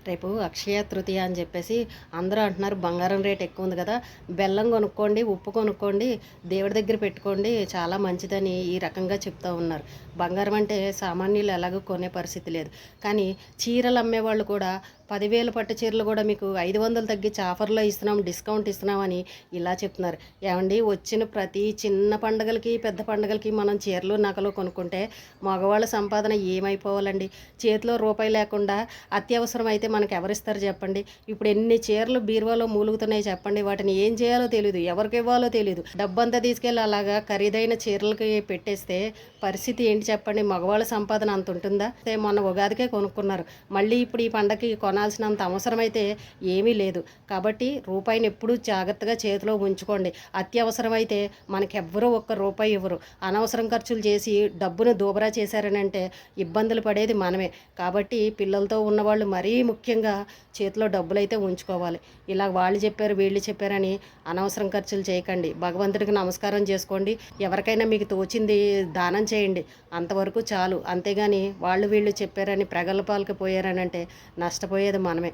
రేపు అక్షయ తృతీయ అని చెప్పేసి అందరూ అంటున్నారు బంగారం రేట్ ఎక్కువ ఉంది కదా, బెల్లం కొనుక్కోండి, ఉప్పు కొనుక్కోండి, దేవుడి దగ్గర పెట్టుకోండి, చాలా మంచిదని ఈ రకంగా చెప్తూ ఉన్నారు. బంగారం అంటే సామాన్యులు ఎలాగో కొనే పరిస్థితి లేదు. కానీ చీరలు అమ్మేవాళ్ళు కూడా 10,000 పట్టు చీరలు కూడా మీకు 500 తగ్గించి ఆఫర్లో ఇస్తున్నాం, డిస్కౌంట్ ఇస్తున్నామని ఇలా చెప్తున్నారు. ఏమండి, వచ్చిన ప్రతి చిన్న పండగలకి పెద్ద పండగలకి మనం చీరలు నగలు కొనుక్కుంటే మగవాళ్ళ సంపాదన ఏమైపోవాలండి? చేతిలో రూపాయి లేకుండా అత్యవసరం అయితే మనకు ఎవరిస్తారు చెప్పండి? ఇప్పుడు ఎన్ని చీరలు బీరువాలో మూలుగుతున్నాయి చెప్పండి, వాటిని ఏం చేయాలో తెలియదు, ఎవరికి ఇవ్వాలో తెలియదు. డబ్బంతా తీసుకెళ్ళి అలాగా ఖరీదైన చీరలకి పెట్టేస్తే పరిస్థితి ఏంటి చెప్పండి? మగవాళ్ళ సంపాదన అంత ఉంటుందా? మొన్న ఉగాదికే కొనుక్కున్నారు, మళ్ళీ ఇప్పుడు ఈ పండగకి కొనాల్సినంత అవసరం అయితే ఏమీ లేదు. కాబట్టి రూపాయిని ఎప్పుడూ జాగ్రత్తగా చేతిలో ఉంచుకోండి. అత్యవసరమైతే మనకెవ్వరూ ఒక్క రూపాయి ఇవ్వరు. అనవసరం ఖర్చులు చేసి డబ్బును దూబరా చేశారని అంటే ఇబ్బందులు పడేది మనమే. కాబట్టి పిల్లలతో ఉన్నవాళ్ళు మరీ ముఖ్యంగా చేతిలో డబ్బులైతే ఉంచుకోవాలి. ఇలా వాళ్ళు చెప్పారు వీళ్ళు చెప్పారని అనవసరం ఖర్చులు చేయకండి. భగవంతుడికి నమస్కారం చేసుకోండి, ఎవరికైనా మీకు తోచింది దానం చేయండి, అంతవరకు చాలు. అంతేగాని వాళ్ళు వీళ్ళు చెప్పారని ప్రగల్భాలకు పోయారని అంటే నష్టపోయేది మనమే.